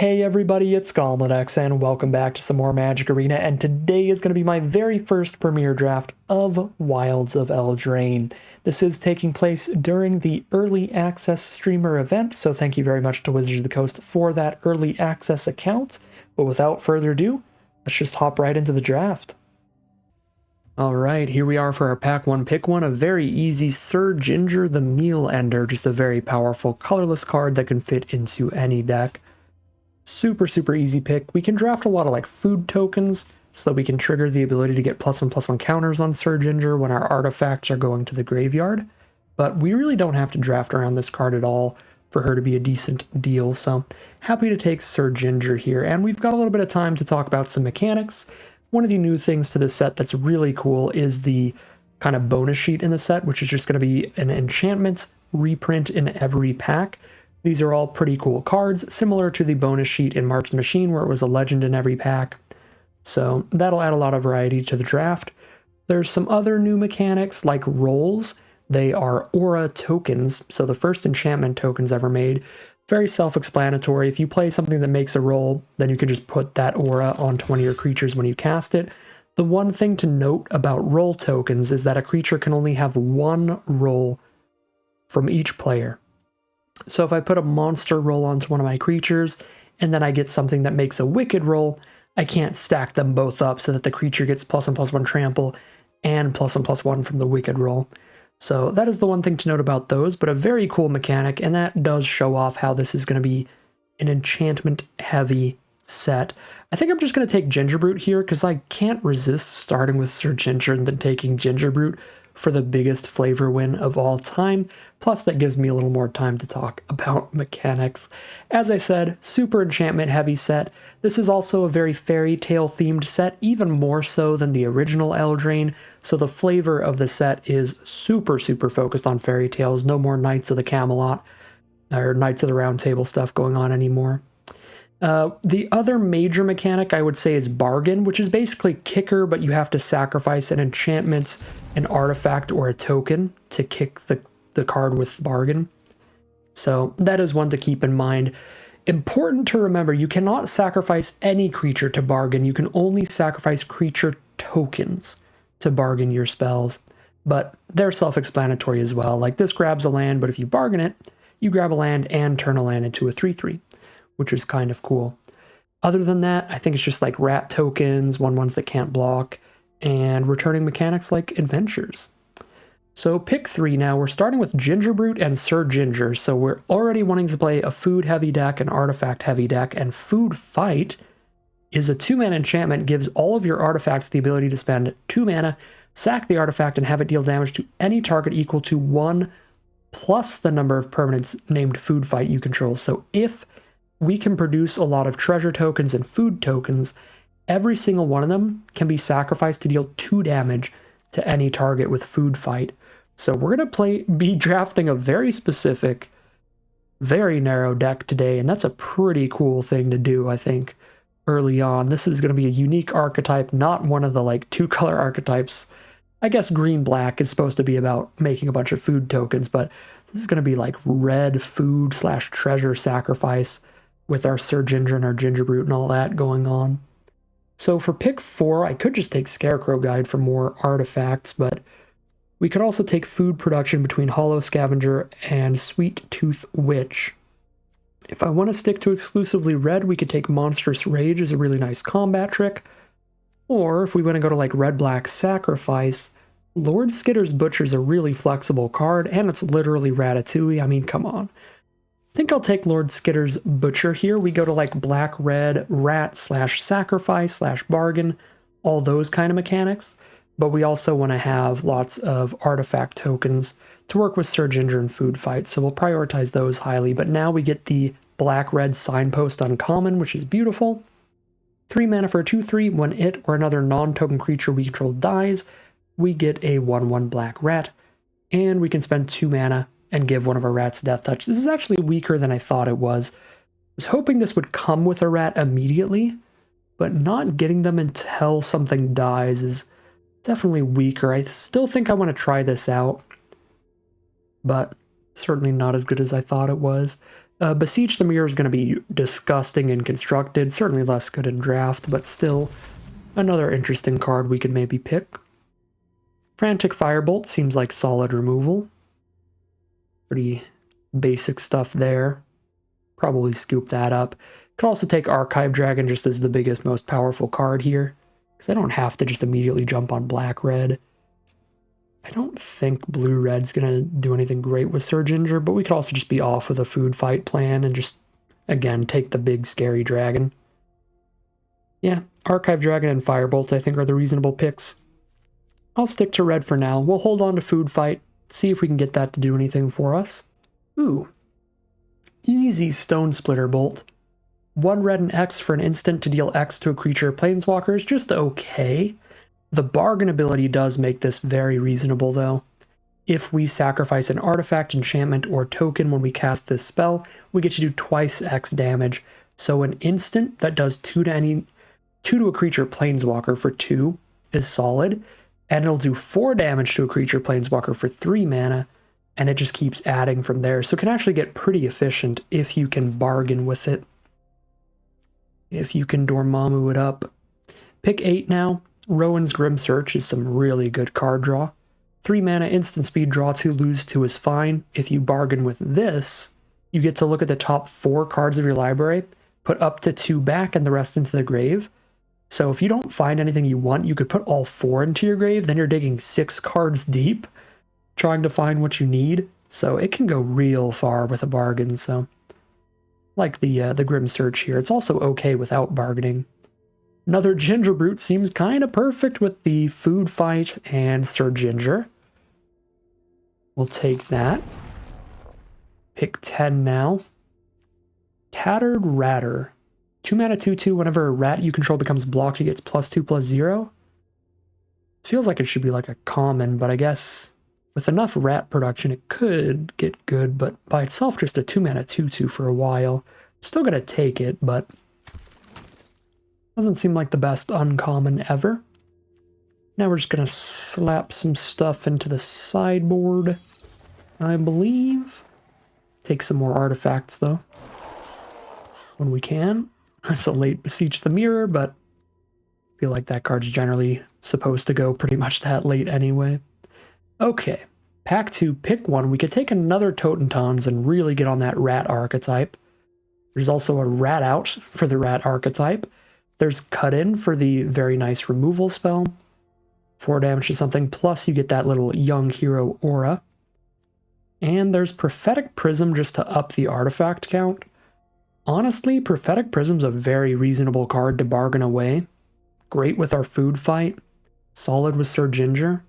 Hey everybody, it's Goblin and welcome back to some more Magic Arena, and today is going to be my very first premiere draft of Wilds of Eldraine. This is taking place during the Early Access Streamer event, so thank you very much to Wizards of the Coast for that Early Access account. But without further ado, let's just hop right into the draft. Alright, here we are for our Pack 1 Pick 1, a very easy Sir Ginger the Meal Ender, just a very powerful colorless card that can fit into any deck. Super easy pick. We can draft a lot of like food tokens so that we can trigger the ability to get +1/+1 counters on Sir Ginger when our artifacts are going to the graveyard. But we really don't have to draft around this card at all for her to be a decent deal, so happy to take Sir Ginger here. And we've got a little bit of time to talk about some mechanics. One of the new things to this set that's really cool is the kind of bonus sheet in the set, which is just going to be an enchantment reprint in every pack. These are all pretty cool cards, similar to the bonus sheet in Mark's Machine where it was a legend in every pack. So that'll add a lot of variety to the draft. There's some other new mechanics like rolls. They are aura tokens, so the first enchantment tokens ever made. Very self-explanatory. If you play something that makes a roll, then you can just put that aura onto one of your creatures when you cast it. The one thing to note about roll tokens is that a creature can only have one roll from each player. So if I put a monster roll onto one of my creatures, and then I get something that makes a wicked roll, I can't stack them both up so that the creature gets +1/+1 trample and +1/+1 from the wicked roll. So that is the one thing to note about those, but a very cool mechanic, and that does show off how this is going to be an enchantment-heavy set. I think I'm just going to take Gingerbrute here, because I can't resist starting with Sir Ginger and then taking Gingerbrute for the biggest flavor win of all time. Plus, that gives me a little more time to talk about mechanics. As I said, super enchantment heavy set. This is also a very fairy tale themed set, even more so than the original Eldraine. So the flavor of the set is super focused on fairy tales. No more Knights of the Camelot or Knights of the Round Table stuff going on anymore. The other major mechanic I would say is Bargain, which is basically kicker, but you have to sacrifice an enchantment, an artifact, or a token to kick the card with Bargain. So that is one to keep in mind. Important to remember, you cannot sacrifice any creature to bargain. You can only sacrifice creature tokens to bargain your spells, but they're self-explanatory as well. Like this grabs a land, but if you bargain it, you grab a land and turn a land into a 3/3. Which is kind of cool. Other than that, I think it's just like rat tokens, 1/1s that can't block, and returning mechanics like adventures. So pick 3 now. We're starting with Gingerbrute and Sir Ginger, so we're already wanting to play a food-heavy deck, an artifact-heavy deck, and Food Fight is a 2-mana enchantment, gives all of your artifacts the ability to spend 2 mana, sack the artifact, and have it deal damage to any target equal to 1 plus the number of permanents named Food Fight you control. So if we can produce a lot of treasure tokens and food tokens, every single one of them can be sacrificed to deal 2 damage to any target with Food Fight. So we're going to be drafting a very specific, very narrow deck today, and that's a pretty cool thing to do, I think, early on. This is going to be a unique archetype, not one of the like 2-color archetypes. I guess green-black is supposed to be about making a bunch of food tokens, but this is going to be like red food/treasure sacrifice with our Sir Ginger and our Gingerbrute and all that going on. So for pick 4, I could just take Scarecrow Guide for more artifacts, but we could also take food production between Hollow Scavenger and Sweet Tooth Witch. If I want to stick to exclusively red, we could take Monstrous Rage as a really nice combat trick. Or if we want to go to like red-black Sacrifice, Lord Skitter's Butcher is a really flexible card, and it's literally Ratatouille. I mean, come on. I think I'll take Lord Skitter's Butcher here. We go to like black-red rat/sacrifice/bargain, all those kind of mechanics. But we also want to have lots of artifact tokens to work with Sir Ginger and Food Fight, so we'll prioritize those highly. But now we get the black-red Signpost uncommon, which is beautiful. 3 mana for a 2/3. When it or another non-token creature we control dies, we get a 1/1 black rat, and we can spend 2 mana and give one of our rats Death Touch. This is actually weaker than I thought it was. I was hoping this would come with a rat immediately, but not getting them until something dies is definitely weaker. I still think I want to try this out, but certainly not as good as I thought it was. Beseech the Mirror is going to be disgusting and constructed, certainly less good in draft, but still another interesting card we could maybe pick. Frantic Firebolt seems like solid removal. Pretty basic stuff there. Probably scoop that up. Could also take Archive Dragon just as the biggest, most powerful card here, because I don't have to just immediately jump on black-red. I don't think blue-red's going to do anything great with Surge Injure, but we could also just be off with a food fight plan and just, again, take the big, scary dragon. Yeah, Archive Dragon and Firebolt I think are the reasonable picks. I'll stick to red for now. We'll hold on to food fight, see if we can get that to do anything for us. Ooh. Easy Stone Splitter Bolt. 1 red and X for an instant to deal X to a creature or planeswalker is just okay. The bargain ability does make this very reasonable, though. If we sacrifice an artifact, enchantment, or token when we cast this spell, we get to do twice X damage. So an instant that does 2 to a creature planeswalker for 2 is solid, and it'll do 4 damage to a creature planeswalker for 3 mana, and it just keeps adding from there. So it can actually get pretty efficient if you can bargain with it. If you can Dormammu it up. Pick 8 now. Rowan's Grim Search is some really good card draw. 3 mana, instant speed, draw 2, lose 2 is fine. If you bargain with this, you get to look at the top 4 cards of your library, put up to 2 back and the rest into the grave. So if you don't find anything you want, you could put all 4 into your grave, then you're digging 6 cards deep, trying to find what you need. So it can go real far with a bargain, so like the Grim Search here. It's also okay without bargaining. Another Ginger Brute seems kind of perfect with the food fight and Sir Ginger. We'll take that. Pick 10 now. Tattered Ratter. 2 mana 2/2, whenever a rat you control becomes blocked, he gets +2/+0. Feels like it should be like a common, but I guess with enough rat production it could get good, but by itself just a 2 mana 2/2 for a while. Still gonna take it, but doesn't seem like the best uncommon ever. Now we're just gonna slap some stuff into the sideboard, I believe. Take some more artifacts though, when we can. That's a late Beseech the Mirror, but I feel like that card's generally supposed to go pretty much that late anyway. Okay, pack 2, pick 1. We could take another Totentons and really get on that rat archetype. There's also a rat out for the rat archetype. There's cut in for the very nice removal spell. 4 damage to something, plus you get that little young hero aura. And there's Prophetic Prism just to up the artifact count. Honestly, Prophetic Prism's a very reasonable card to bargain away. Great with our food fight. Solid with Sir Ginger.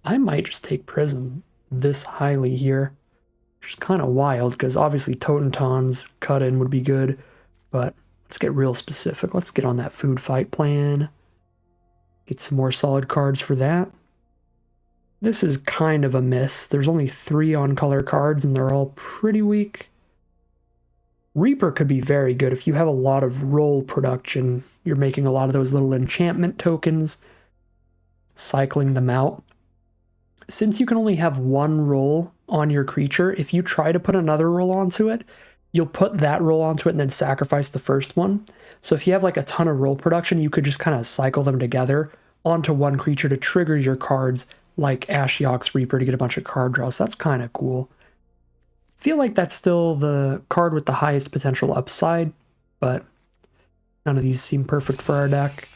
I might just take Prism this highly here. Which is kind of wild, because obviously Totentons cut in would be good, but let's get real specific. Let's get on that food fight plan. Get some more solid cards for that. This is kind of a miss. There's only 3 on-color cards, and they're all pretty weak. Reaper could be very good if you have a lot of roll production. You're making a lot of those little enchantment tokens, cycling them out. Since you can only have 1 roll on your creature, if you try to put another roll onto it, you'll put that roll onto it and then sacrifice the first one. So if you have like a ton of roll production, you could just kind of cycle them together onto one creature to trigger your cards like Ashiok's Reaper to get a bunch of card draws. That's kind of cool. Feel like that's still the card with the highest potential upside, but none of these seem perfect for our deck.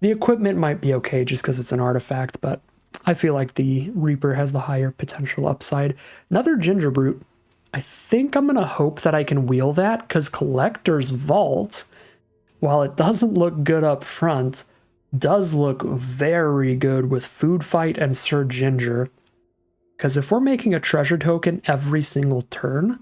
The equipment might be okay just because it's an artifact, but I feel like the Reaper has the higher potential upside. Another Ginger Brute. I think I'm going to hope that I can wheel that, because Collector's Vault, while it doesn't look good up front, does look very good with Food Fight and Sir Ginger. Because if we're making a treasure token every single turn,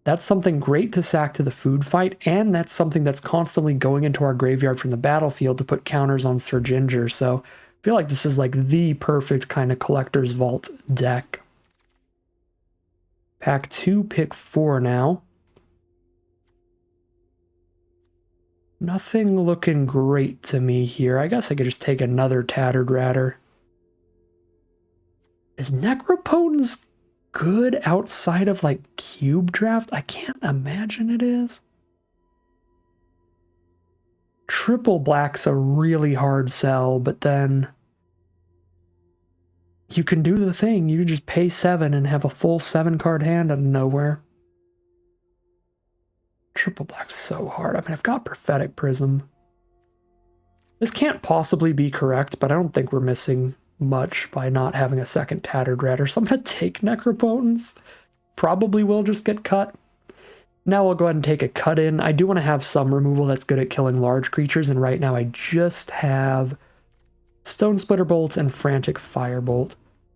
that's something great to sack to the Food Fight, and that's something that's constantly going into our graveyard from the battlefield to put counters on Sir Ginger. So I feel like this is like the perfect kind of Collector's Vault deck. Pack 2, pick 4 now. Nothing looking great to me here. I guess I could just take another Tattered Ratter. Is Necropotence good outside of like cube draft? I can't imagine it is. Triple black's a really hard sell, but then you can do the thing. You just pay 7 and have a full 7-card hand out of nowhere. Triple black's so hard. I mean, I've got Prophetic Prism. This can't possibly be correct, but I don't think we're missing much by not having a second Tattered Red, so I'm going to take Necropotence. Probably will just get cut. Now we'll go ahead and take a cut in. I do want to have some removal that's good at killing large creatures, and right now I just have Stone Splitter Bolts and Frantic Firebolt.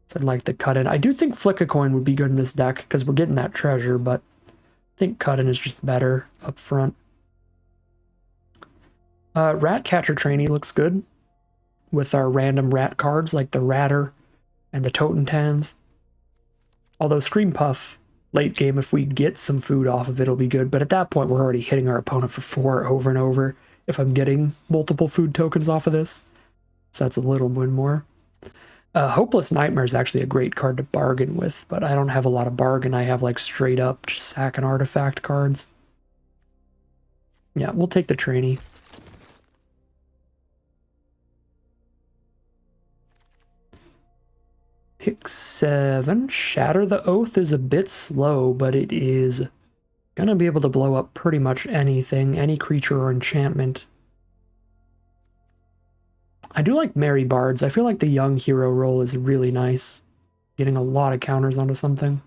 So I'd like to cut in. I do think Flick a Coin would be good in this deck because we're getting that treasure, but I think cut in is just better up front. Ratcatcher Trainee looks good with our random rat cards like the Ratter and the Totentans. Although Scream Puff, late game, if we get some food off of it, it'll be good. But at that point, we're already hitting our opponent for 4 over and over if I'm getting multiple food tokens off of this. So that's a little bit more. Hopeless Nightmare is actually a great card to bargain with, but I don't have a lot of bargain. I have like straight up just sack and artifact cards. Yeah, we'll take the trainee. Pick 7. Shatter the Oath is a bit slow, but it is gonna be able to blow up pretty much anything, any creature or enchantment. I do like Merry Bards. I feel like the young hero role is really nice. Getting a lot of counters onto something.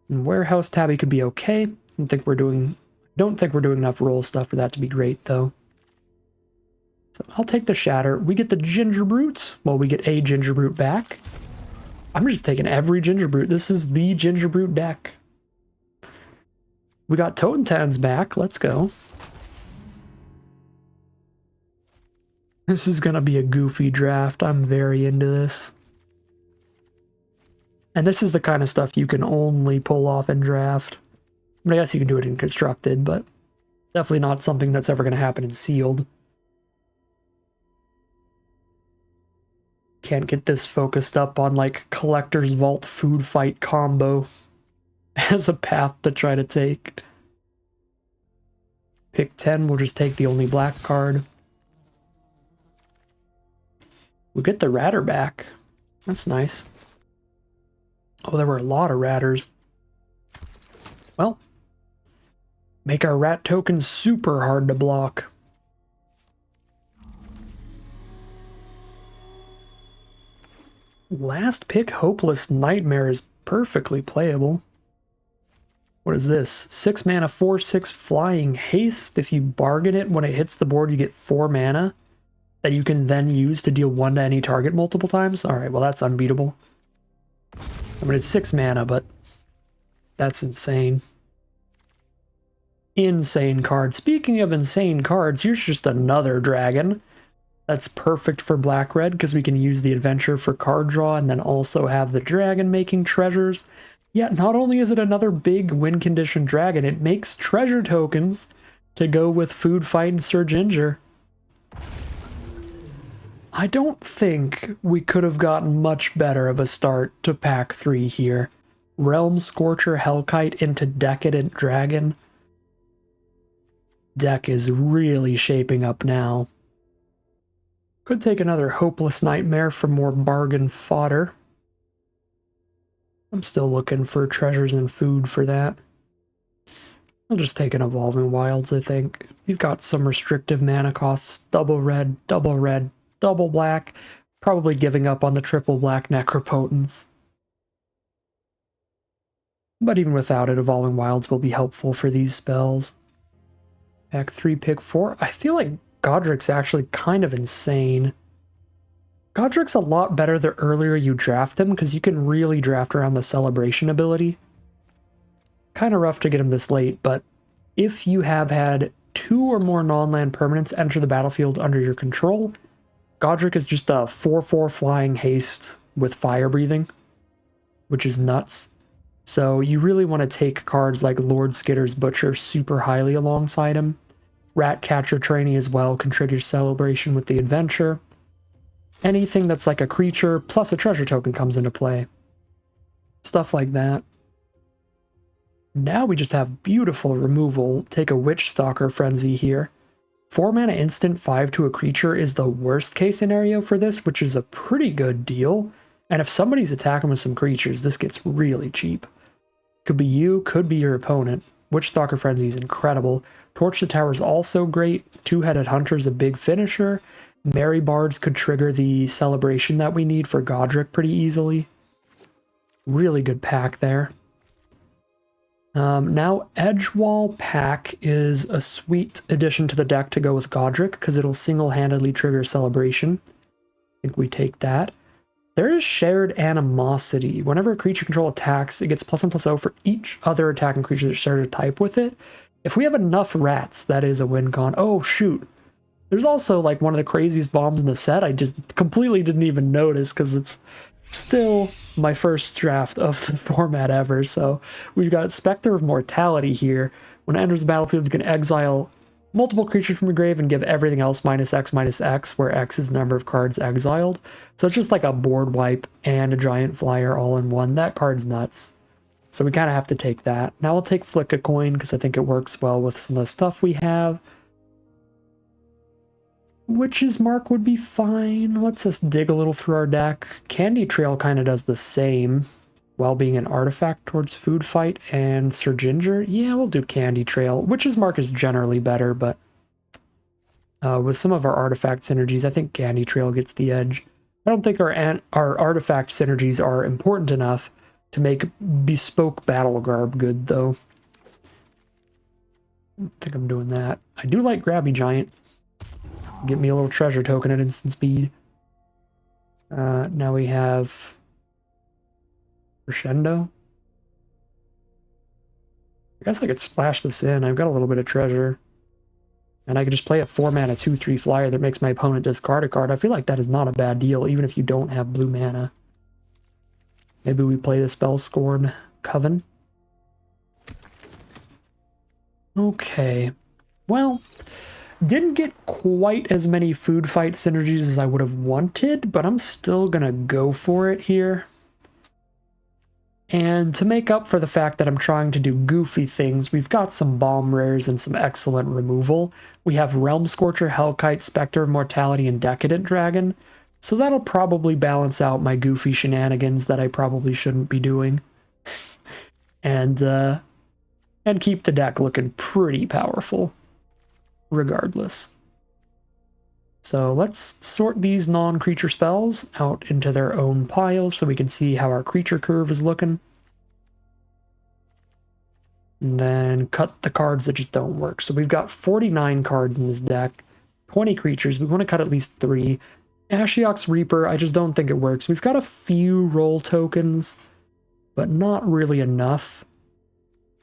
And Warehouse Tabby could be okay. I don't think we're doing enough roll stuff for that to be great, though. So I'll take the Shatter. We get the Ginger Brute. Well, we get a Ginger Brute back. I'm just taking every Ginger Brute. This is the Ginger Brute deck. We got Totentans back. Let's go. This is going to be a goofy draft. I'm very into this. And this is the kind of stuff you can only pull off in draft. I mean, I guess you can do it in constructed, but definitely not something that's ever going to happen in sealed. Can't get this focused up on like Collector's Vault food fight combo as a path to try to take. Pick 10, we'll just take the only black card. We get the Ratter back. That's nice. Oh, there were a lot of Ratters. Well, make our rat tokens super hard to block. Last pick, Hopeless Nightmare, is perfectly playable. What is this? 6 mana, 4/6 flying haste. If you bargain it, when it hits the board, you get 4 mana that you can then use to deal 1 to any target multiple times. Alright, well that's unbeatable. I mean, it's 6 mana, but that's insane. Insane card. Speaking of insane cards, here's just another dragon. That's perfect for black-red because we can use the adventure for card draw and then also have the dragon making treasures. Yet not only is it another big win condition dragon, it makes treasure tokens to go with Food Fight and Sir Ginger. I don't think we could have gotten much better of a start to pack 3 here. Realm Scorcher Hellkite into Decadent Dragon. Deck is really shaping up now. Could take another Hopeless Nightmare for more bargain fodder. I'm still looking for treasures and food for that. I'll just take an Evolving Wilds, I think. You've got some restrictive mana costs. Double red, double black. Probably giving up on the triple black Necropotence. But even without it, Evolving Wilds will be helpful for these spells. Pack 3, pick 4. I feel like Godric's actually kind of insane. Godric's a lot better the earlier you draft him, because you can really draft around the Celebration ability. Kind of rough to get him this late, but if you have had 2 or more non-land permanents enter the battlefield under your control, Godric is just a 4/4 flying haste with fire breathing, which is nuts. So you really want to take cards like Lord Skitter's Butcher super highly alongside him. Ratcatcher Trainee as well can trigger Celebration with the adventure. Anything that's like a creature plus a treasure token comes into play. Stuff like that. Now we just have beautiful removal. Take a Witch Stalker Frenzy here. 4 mana instant 5 to a creature is the worst case scenario for this, which is a pretty good deal. And if somebody's attacking with some creatures, this gets really cheap. Could be you, could be your opponent. Witch Stalker Frenzy is incredible. Torch the Tower is also great. Two-Headed Hunter is a big finisher. Merry Bards could trigger the celebration that we need for Godric pretty easily. Really good pack there. Now, Edgewall Pack is a sweet addition to the deck to go with Godric, because it'll single-handedly trigger Celebration. I think we take that. There is Shared Animosity. Whenever a creature control attacks, it gets +1/+0 for each other attacking creature that shares a type with it. If we have enough rats, that is a win con. Oh, shoot. There's also, like, one of the craziest bombs in the set I just completely didn't even notice, because it's still my first draft of the format ever. So we've got Spectre of Mortality here. When it enters the battlefield, you can exile multiple creatures from your grave and give everything else -X/-X, where X is the number of cards exiled. So it's just like a board wipe and a giant flyer all in one. That card's nuts. So we kind of have to take that. Now I'll take Flick a Coin because I think it works well with some of the stuff we have. Witch's Mark would be fine. Let's just dig a little through our deck. Candy Trail kind of does the same, while being an artifact towards Food Fight and Sir Ginger. Yeah, we'll do Candy Trail. Witch's Mark is generally better, but with some of our artifact synergies, I think Candy Trail gets the edge. I don't think our artifact synergies are important enough to make Bespoke Battle Garb good, though. I don't think I'm doing that. I do like Grabby Giant. Get me a little treasure token at instant speed. Now we have Crescendo. I guess I could splash this in. I've got a little bit of treasure. And I could just play a 4-mana 2/3 flyer that makes my opponent discard a card. I feel like that is not a bad deal, even if you don't have blue mana. Maybe we play the Spellscorn Coven. Okay. Well, didn't get quite as many Food Fight synergies as I would have wanted, but I'm still gonna go for it here. And to make up for the fact that I'm trying to do goofy things, we've got some bomb rares and some excellent removal. We have Realm Scorcher, Hellkite, Spectre of Mortality, and Decadent Dragon. So that'll probably balance out my goofy shenanigans that I probably shouldn't be doing. And keep the deck looking pretty powerful, regardless. So let's sort these non-creature spells out into their own piles so we can see how our creature curve is looking. And then cut the cards that just don't work. So we've got 49 cards in this deck, 20 creatures. We want to cut at least 3. Ashiok's Reaper, I just don't think it works. We've got a few roll tokens, but not really enough.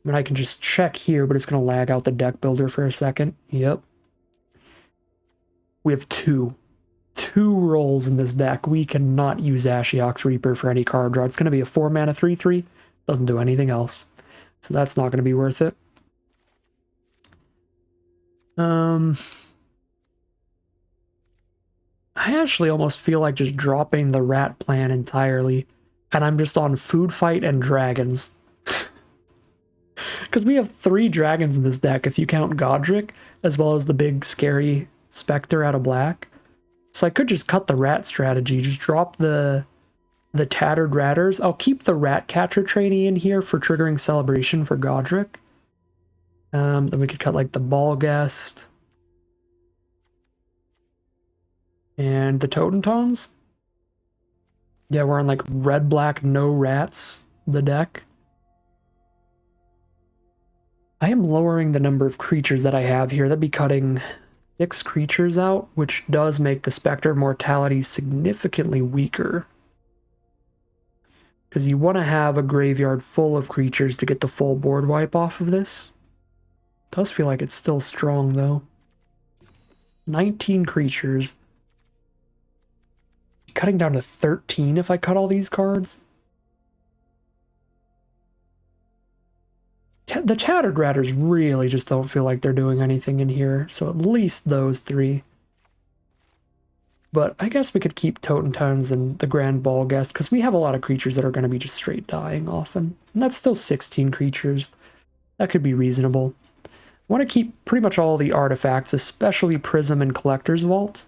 I mean, I can just check here, but it's going to lag out the deck builder for a second. Yep. We have 2 rolls in this deck. We cannot use Ashiok's Reaper for any card draw. It's going to be a 4-mana 3/3. Doesn't do anything else. So that's not going to be worth it. I actually almost feel like just dropping the rat plan entirely, and I'm just on Food Fight and Dragons. Because we have 3 dragons in this deck, if you count Godric, as well as the big scary Spectre out of black. So I could just cut the rat strategy, just drop the Tattered Ratters. I'll keep the Rat Catcher trainee in here for triggering Celebration for Godric. Then we could cut like the Ball Guest. And the Totentons. Yeah, we're on like red, black, no rats, the deck. I am lowering the number of creatures that I have here. That'd be cutting 6 creatures out, which does make the Spectre of Mortality significantly weaker. Because you want to have a graveyard full of creatures to get the full board wipe off of this. Does feel like it's still strong, though. 19 creatures. Cutting down to 13 if I cut all these cards. The Tattered Ratters really just don't feel like they're doing anything in here, so at least those 3. But I guess we could keep Totentones and the Grand Ball Guest, because we have a lot of creatures that are going to be just straight dying often. And that's still 16 creatures. That could be reasonable. I want to keep pretty much all the artifacts, especially Prism and Collector's Vault.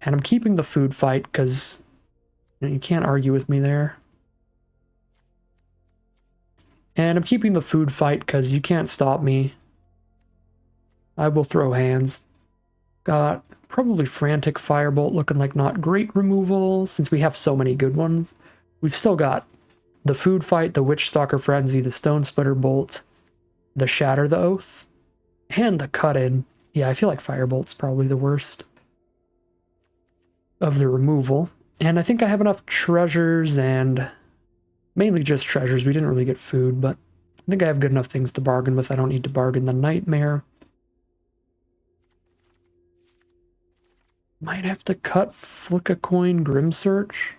And I'm keeping the Food Fight, because you can't argue with me there. And I'm keeping the Food Fight, because you can't stop me. I will throw hands. Got probably Frantic Firebolt looking like not great removal, since we have so many good ones. We've still got the Food Fight, the Witch Stalker Frenzy, the Stone Splitter Bolt, the Shatter the Oath, and the Cut-In. Yeah, I feel like Firebolt's probably the worst of the removal. And I think I have enough treasures, and mainly just treasures. We didn't really get food, but I think I have good enough things to bargain with. I don't need to bargain the Nightmare. Might have to cut Flick a Coin Grim Search.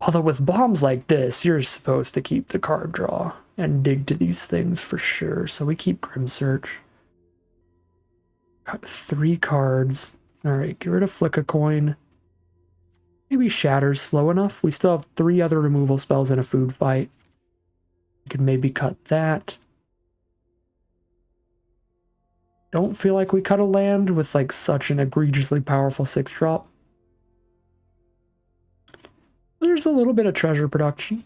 Although with bombs like this, you're supposed to keep the card draw and dig to these things for sure. So we keep Grim Search. Got 3 cards. Alright, get rid of Flick a Coin. Maybe Shatter's slow enough. We still have 3 other removal spells and a Food Fight. We could maybe cut that. Don't feel like we cut a land with like such an egregiously powerful 6-drop. There's a little bit of treasure production.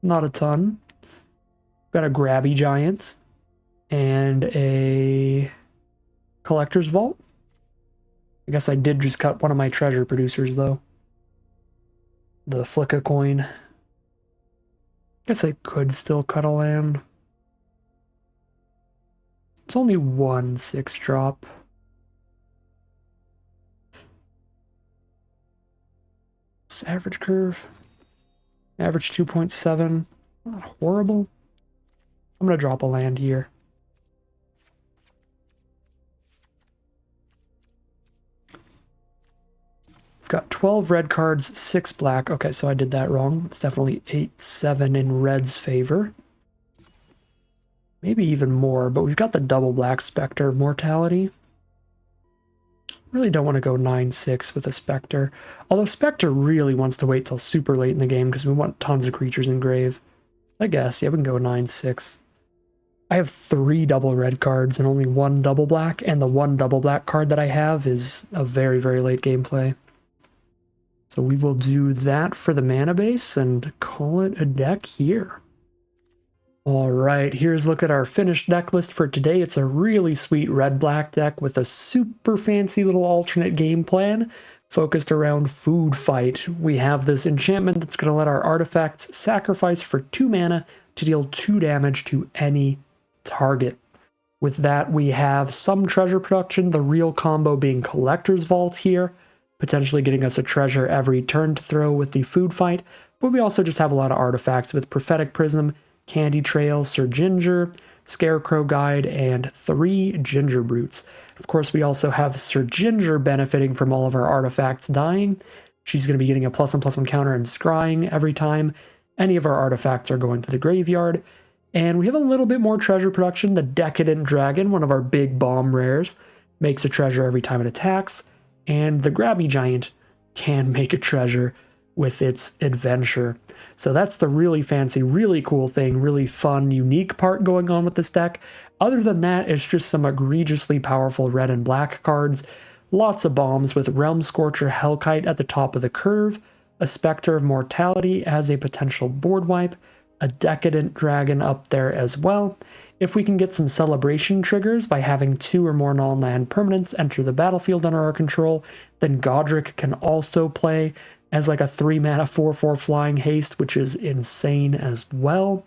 Not a ton. Got a Grabby Giant and a Collector's Vault. I guess I did just cut one of my treasure producers though. The Flick a Coin. I guess I could still cut a land. It's only 1 6-drop. It's average curve. Average 2.7. Not horrible. I'm going to drop a land here. I've got 12 red cards, 6 black. Okay, so I did that wrong. It's definitely 8-7 in red's favor. Maybe even more, but we've got the double black Spectre of Mortality. Really don't want to go 9-6 with a Spectre. Although Spectre really wants to wait till super late in the game because we want tons of creatures in grave. I guess, yeah, we can go 9-6. I have 3 double red cards and only 1 double black, and the 1 double black card that I have is a very, very late gameplay. So we will do that for the mana base and call it a deck here. Alright, here's a look at our finished deck list for today. It's a really sweet red-black deck with a super fancy little alternate game plan focused around Food Fight. We have this enchantment that's going to let our artifacts sacrifice for 2 mana to deal 2 damage to any target. With that, we have some treasure production, the real combo being Collector's Vault here, potentially getting us a treasure every turn to throw with the Food Fight, but we also just have a lot of artifacts with Prophetic Prism, Candy Trail, Sir Ginger, Scarecrow Guide, and 3 Ginger Brutes. Of course, we also have Sir Ginger benefiting from all of our artifacts dying. She's going to be getting a +1/+1 counter and scrying every time any of our artifacts are going to the graveyard. And we have a little bit more treasure production. The Decadent Dragon, one of our big bomb rares, makes a treasure every time it attacks. And the Grabby Giant can make a treasure with its adventure. So that's the really fancy, really cool thing, really fun, unique part going on with this deck. Other than that, it's just some egregiously powerful red and black cards, lots of bombs with Realm Scorcher Hellkite at the top of the curve, a Spectre of Mortality as a potential board wipe, a Decadent Dragon up there as well. If we can get some celebration triggers by having 2 or more non-land permanents enter the battlefield under our control, then Godric can also play as like a 3-mana 4/4 flying haste, which is insane as well.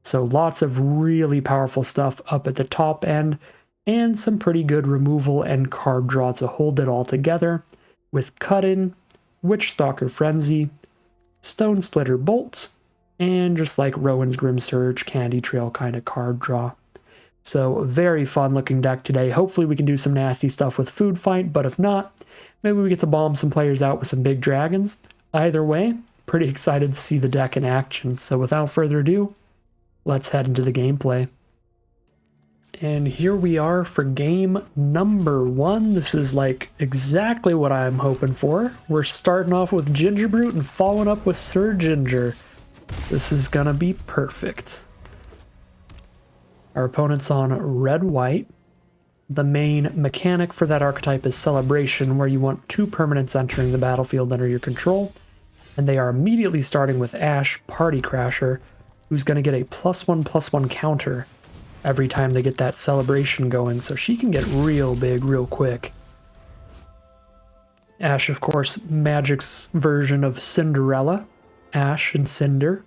So lots of really powerful stuff up at the top end, and some pretty good removal and card draw to hold it all together, with Cut-In, Witch Stalker Frenzy, Stone Splitter Bolt, and just like Rowan's Grim Surge, Candy Trail kind of card draw. So very fun looking deck today. Hopefully we can do some nasty stuff with Food Fight, but if not, maybe we get to bomb some players out with some big dragons. Either way, pretty excited to see the deck in action. So without further ado, let's head into the gameplay. And here we are for game number 1. This is like exactly what I'm hoping for. We're starting off with Gingerbrute and following up with Sir Ginger. This is gonna be perfect. Our opponent's on red-white. The main mechanic for that archetype is Celebration, where you want 2 permanents entering the battlefield under your control. And they are immediately starting with Ash, Party Crasher, who's gonna get a +1/+1 counter every time they get that celebration going, so she can get real big real quick. Ash, of course, Magic's version of Cinderella. Ash and Cinder.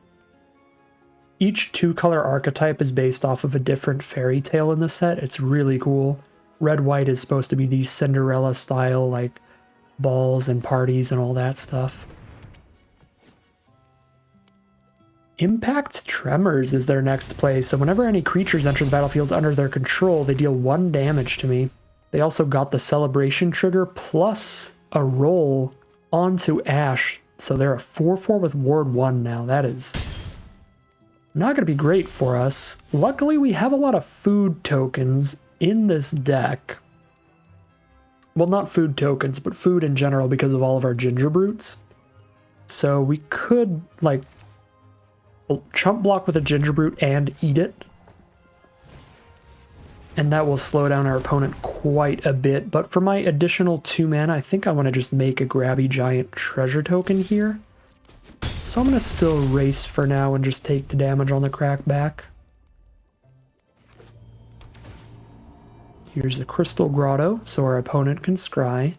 Each 2-color archetype is based off of a different fairy tale in the set. It's really cool. Red-white is supposed to be the Cinderella style, like balls and parties and all that stuff. Impact Tremors is their next play, so whenever any creatures enter the battlefield under their control, they deal 1 damage to me. They also got the Celebration trigger plus a roll onto Ash, so they're a 4/4 with Ward 1 now. That is not going to be great for us. Luckily, we have a lot of food tokens in this deck. Well, not food tokens, but food in general because of all of our Gingerbrutes. So we could, like, chump block with a Gingerbrute and eat it. And that will slow down our opponent quite a bit. But for my additional 2 mana, I think I want to just make a grabby giant treasure token here. So I'm going to still race for now and just take the damage on the crackback. Here's a Crystal Grotto, so our opponent can scry.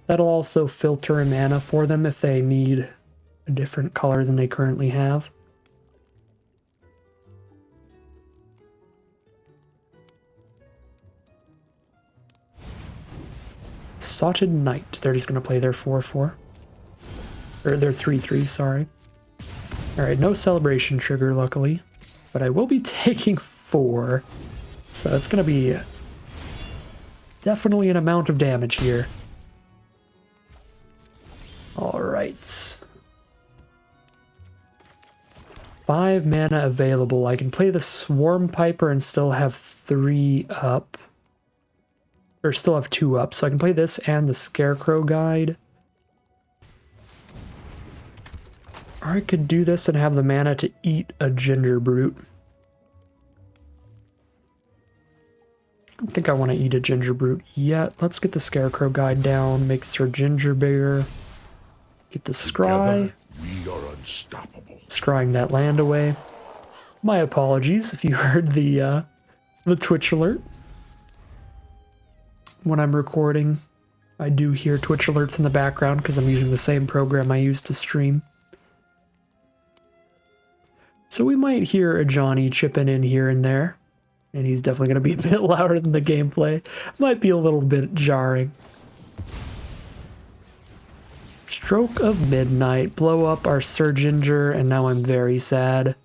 That'll also filter a mana for them if they need a different color than they currently have. Sotted Knight. They're just going to play their 4/4. Or their 3/3, sorry. Alright, no celebration trigger, luckily. But I will be taking 4. So it's going to be definitely an amount of damage here. Alright. 5 mana available. I can play the Swarm Piper and still have 3 up. Or still have 2 up, so I can play this and the Scarecrow Guide. Or I could do this and have the mana to eat a Gingerbrute. I don't think I want to eat a Gingerbrute yet. Let's get the Scarecrow Guide down, make Sir Ginger bigger. Get the Scry. We are unstoppable. Scrying that land away. My apologies if you heard the Twitch alert. When I'm recording, I do hear Twitch alerts in the background because I'm using the same program I use to stream. So we might hear a Johnny chipping in here and there, and he's definitely going to be a bit louder than the gameplay. Might be a little bit jarring. Stroke of Midnight, blow up our Sir Ginger, and now I'm very sad.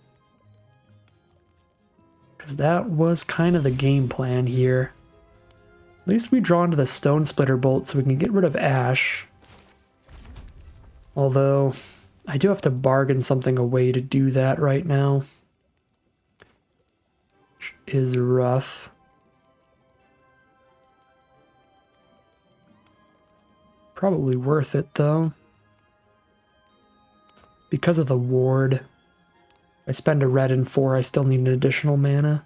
Because that was kind of the game plan here. At least we draw into the Stone Splitter Bolt so we can get rid of Ash. Although, I do have to bargain something away to do that right now. Which is rough. Probably worth it though. Because of the ward. I spend a red and 4, I still need an additional mana.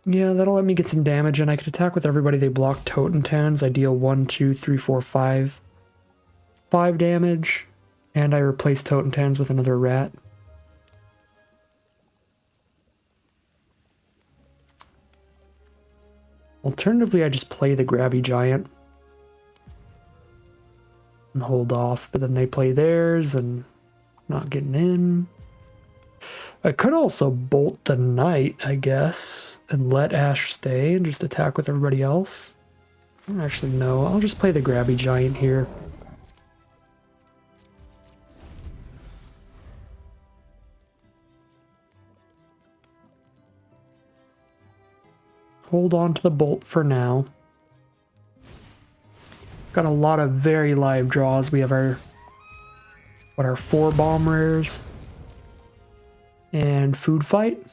Yeah, that'll let me get some damage, and I could attack with everybody they block Totentans. I deal 1, 2, 3, 4, 5. 5 damage, and I replace Totentans with another rat. Alternatively, I just play the Grabby Giant. And hold off, but then they play theirs, and not getting in. I could also bolt the Knight, I guess, and let Ash stay and just attack with everybody else. Actually, no, I'll just play the Grabby Giant here. Hold on to the bolt for now. Got a lot of very live draws. We have our What are 4 bomb rares? And food fight.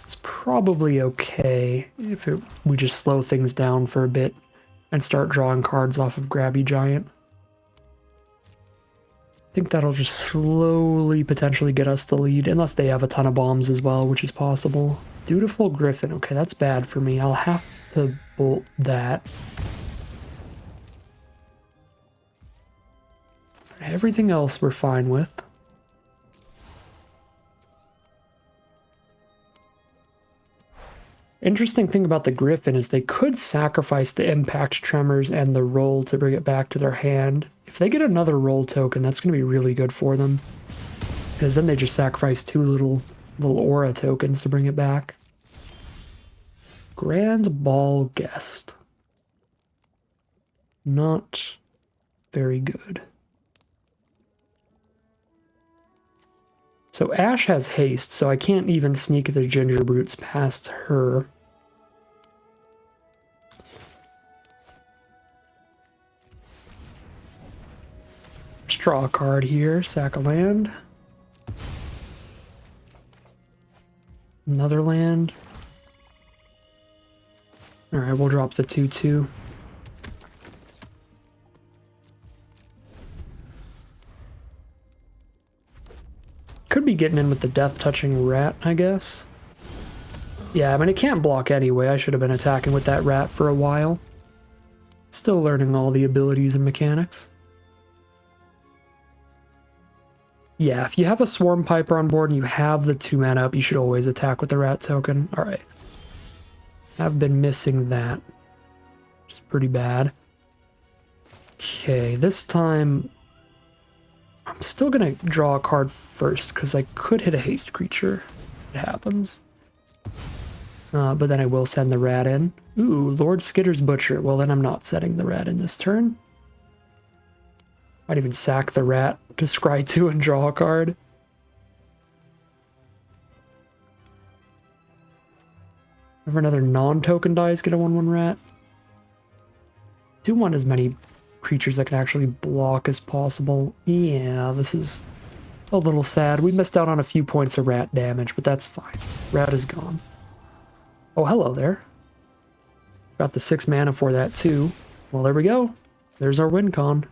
It's probably okay if we just slow things down for a bit and start drawing cards off of Grabby Giant. I think that'll just slowly potentially get us the lead, unless they have a ton of bombs as well, which is possible. Dutiful Griffin. Okay, that's bad for me. I'll have to bolt that. Everything else we're fine with. Interesting thing about the Griffin is they could sacrifice the Impact Tremors and the roll to bring it back to their hand. If they get another roll token, that's going to be really good for them. Because then they just sacrifice 2 little aura tokens to bring it back. Grand Ball Guest. Not very good. So Ash has haste, so I can't even sneak the Ginger Brutes past her. Let's draw a card here, sack a land. Another land. Alright, we'll drop the 2/2. Could be getting in with the Death Touching Rat, I guess. Yeah, I mean, it can't block anyway. I should have been attacking with that rat for a while. Still learning all the abilities and mechanics. Yeah, if you have a Swarm Piper on board and you have the 2 mana up, you should always attack with the rat token. Alright. I've been missing that. Which is pretty bad. Okay, this time I'm still gonna draw a card first, because I could hit a haste creature. It happens. But then I will send the rat in. Ooh, Lord Skitter's Butcher. Well, then I'm not setting the rat in this turn. Might even sack the rat to scry 2 and draw a card. Whenever another non-token dies, get a 1/1 rat. Do want as many creatures that can actually block as possible. Yeah, this is a little sad. We missed out on a few points of rat damage, but that's fine. Rat is gone. Oh, hello there. Got the 6 mana for that too. Well, there we go. There's our win con.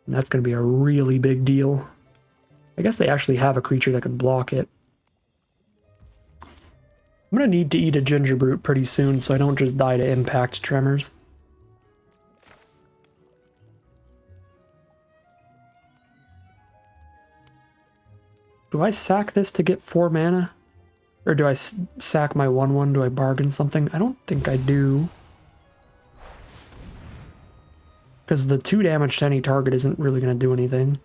And that's going to be a really big deal. I guess they actually have a creature that can block it. I'm going to need to eat a Ginger Brute pretty soon so I don't just die to Impact Tremors. Do I sack this to get 4 mana? Or do I sack my 1/1? Do I bargain something? I don't think I do. Because the 2 damage to any target isn't really going to do anything.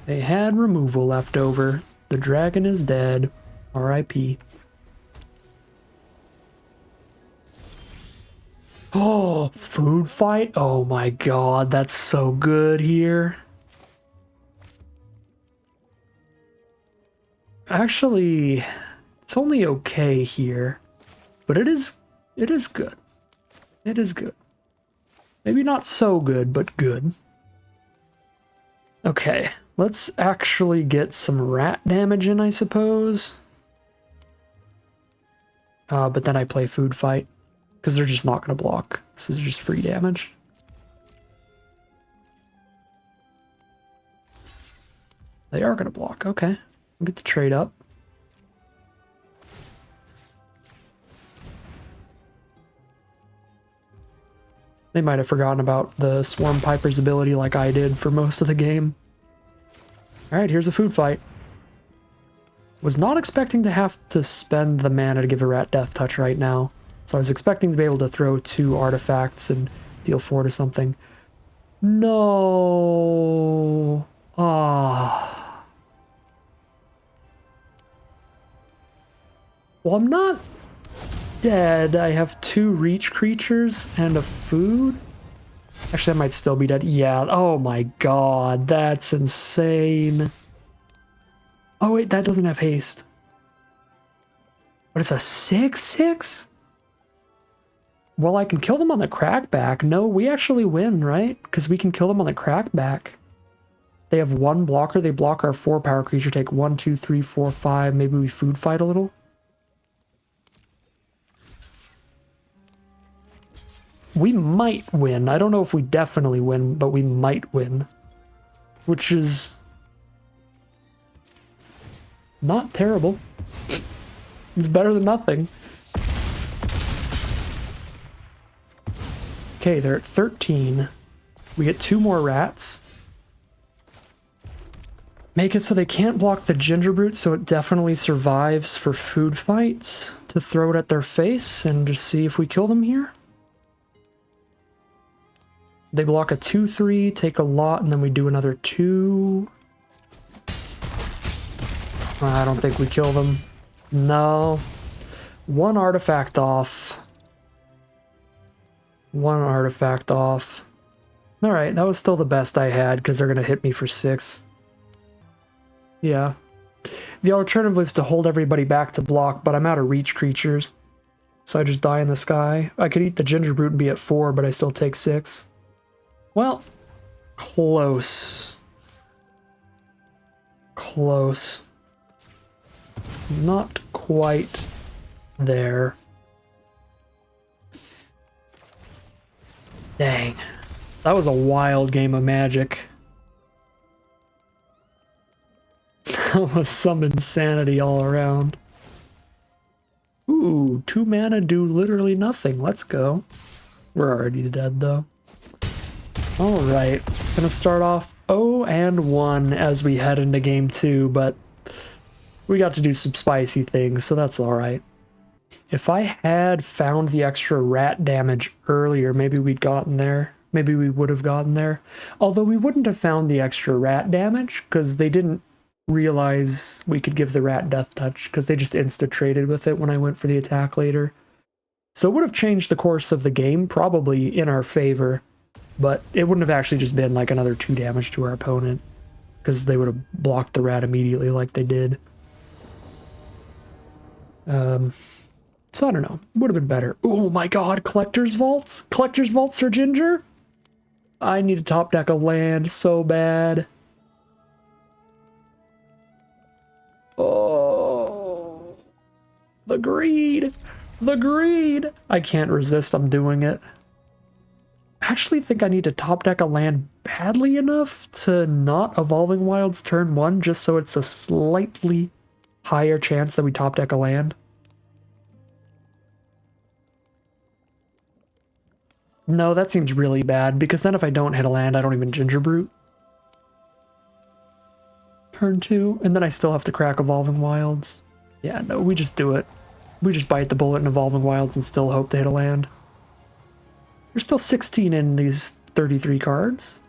They had removal left over. The dragon is dead. R.I.P. Oh, food fight? Oh my god, that's so good here. Actually, it's only okay here, but it is good. It is good. Maybe not so good, but good. Okay, let's actually get some rat damage in, I suppose. But then I play food fight. Because they're just not going to block. This is just free damage. They are going to block. Okay. We'll get the trade up. They might have forgotten about the Swarm Piper's ability like I did for most of the game. Alright, here's a food fight. Was not expecting to have to spend the mana to give a rat Death Touch right now. So I was expecting to be able to throw 2 artifacts and deal 4 to something. No. Ah. Well, I'm not dead. I have 2 reach creatures and a food. Actually, I might still be dead. Yeah, oh my god, that's insane. Oh wait, that doesn't have haste. But it's a 6/6? Well, I can kill them on the crackback. No, we actually win, right? Because we can kill them on the crackback. They have 1 blocker. They block our 4 power creature. Take 1, 2, 3, 4, 5. Maybe we food fight a little. We might win. I don't know if we definitely win, but we might win. Which is not terrible. It's better than nothing. Okay, they're at 13. We get 2 more rats. Make it so they can't block the ginger brute, so it definitely survives for food fights. To throw it at their face and just see if we kill them here. They block a 2/3, take a lot, and then we do another 2. I don't think we kill them. No. 1 artifact off. 1 artifact off. Alright, that was still the best I had, because they're going to hit me for 6. Yeah. The alternative was to hold everybody back to block, but I'm out of reach creatures. So I just die in the sky. I could eat the ginger brute and be at 4, but I still take 6. Well, close. Close. Not quite there. Dang. That was a wild game of Magic. That was some insanity all around. Ooh, 2 mana do literally nothing. Let's go. We're already dead, though. Alright, gonna start off 0-1 as we head into game 2, but we got to do some spicy things, so that's alright. If I had found the extra rat damage earlier, maybe we'd gotten there. Maybe we would have gotten there. Although we wouldn't have found the extra rat damage, because they didn't realize we could give the rat death touch, because they just insta-traded with it when I went for the attack later. So it would have changed the course of the game, probably in our favor. But it wouldn't have actually just been like another 2 damage to our opponent, because they would have blocked the rat immediately like they did. So I don't know. Would have been better. Oh my god, Collector's Vaults? Collector's Vaults are ginger? I need to top deck a land so bad. Oh, the greed. The greed. I can't resist. I'm doing it. I actually think I need to top deck a land badly enough to not Evolving Wilds turn 1, just so it's a slightly higher chance that we top deck a land. No, that seems really bad, because then if I don't hit a land, I don't even Ginger Brute. Turn 2, and then I still have to crack Evolving Wilds. Yeah, no, we just do it. We just bite the bullet in Evolving Wilds and still hope to hit a land. There's still 16 in these 33 cards.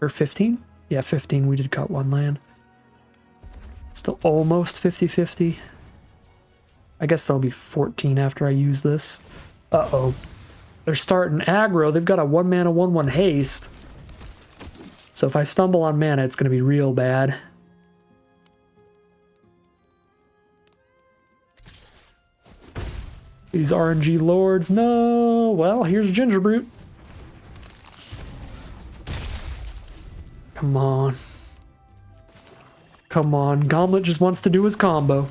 Or 15? Yeah, 15. We did cut 1 land. Still almost 50-50. I guess that'll be 14 after I use this. Uh-oh. They're starting aggro. They've got a 1 mana 1/1 haste. So if I stumble on mana, it's going to be real bad. These RNG lords, no! Well, here's Ginger Brute. Come on. Come on, Gauntlet just wants to do his combo.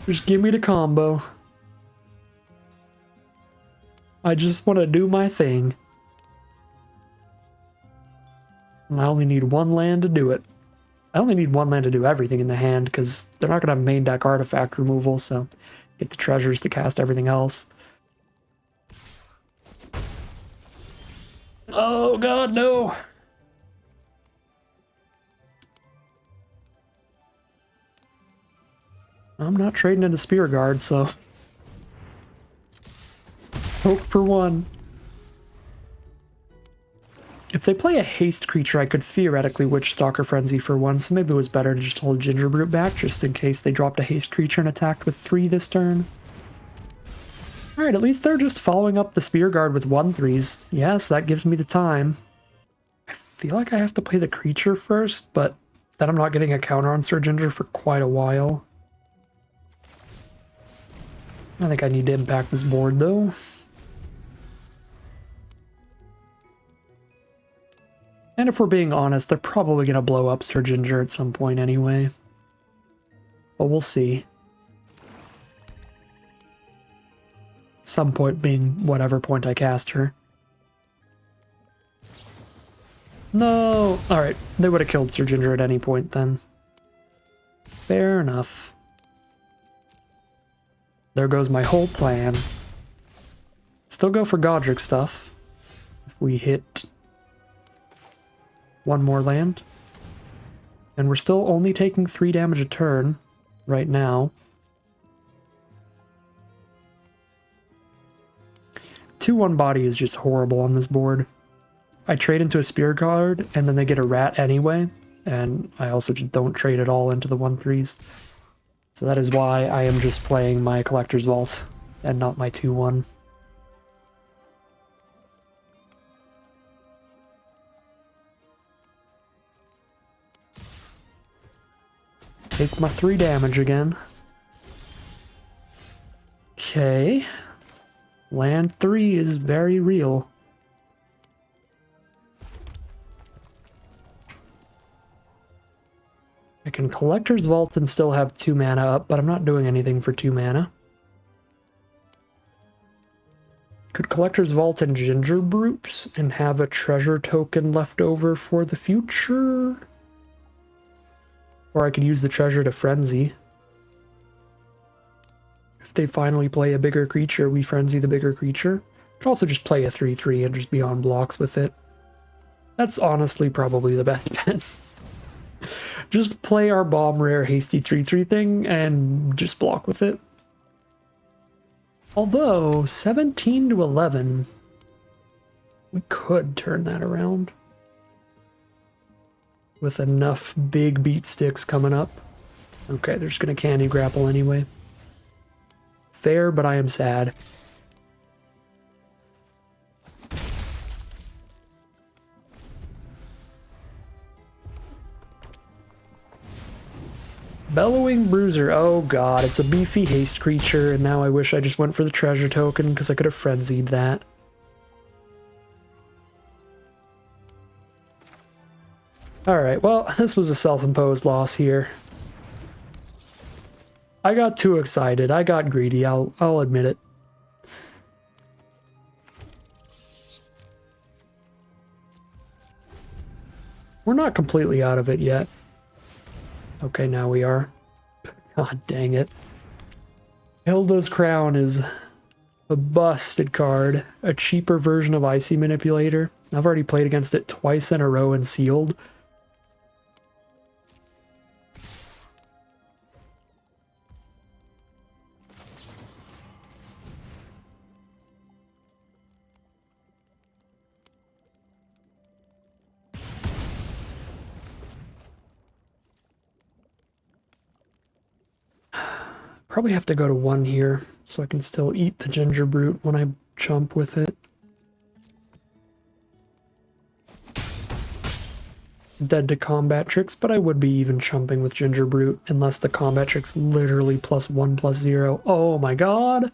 Just give me the combo. I just want to do my thing. And I only need 1 land to do it. I only need 1 land to do everything in the hand, because they're not going to have main deck artifact removal, so get the treasures to cast everything else. Oh god, no! I'm not trading into Spear Guard, so hope for 1. If they play a haste creature, I could theoretically Witch Stalker Frenzy for one, so maybe it was better to just hold Ginger Brute back, just in case they dropped a haste creature and attacked with 3 this turn. Alright, at least they're just following up the Spear Guard with 1/3s. Yes, that gives me the time. I feel like I have to play the creature first, but then I'm not getting a counter on Sir Ginger for quite a while. I think I need to impact this board, though. And if we're being honest, they're probably going to blow up Sir Ginger at some point anyway. But we'll see. Some point being whatever point I cast her. No! Alright, they would have killed Sir Ginger at any point then. Fair enough. There goes my whole plan. Still go for Godric stuff. If we hit one more land. And we're still only taking 3 damage a turn right now. 2/1 body is just horrible on this board. I trade into a Spear Guard, and then they get a rat anyway, and I also just don't trade at all into the 1/3s. So that is why I am just playing my Collector's Vault, and not my 2/1. Take my 3 damage again. Okay. Land 3 is very real. I can Collector's Vault and still have 2 mana up, but I'm not doing anything for 2 mana. Could Collector's Vault and Ginger Brutes and have a treasure token left over for the future? Or I could use the treasure to Frenzy. If they finally play a bigger creature, we Frenzy the bigger creature. Could also just play a 3/3 and just be on blocks with it. That's honestly probably the best bet. Just play our bomb rare hasty 3/3 thing and just block with it. Although 17 to 11, we could turn that around with enough big beat sticks coming up. Okay, they're just gonna candy grapple anyway. Fair, but I am sad. Bellowing Bruiser. Oh god, it's a beefy haste creature, and now I wish I just went for the treasure token because I could have frenzied that. Alright, well, this was a self-imposed loss here. I got too excited. I got greedy. I'll admit it. We're not completely out of it yet. Okay, now we are. God dang it. Hilda's Crown is a busted card. A cheaper version of Icy Manipulator. I've already played against it twice in a row and sealed. Probably have to go to 1 here, so I can still eat the Ginger Brute when I jump with it. Dead to combat tricks, but I would be even chumping with Ginger Brute, unless the combat trick's literally +1/+0. Oh my god!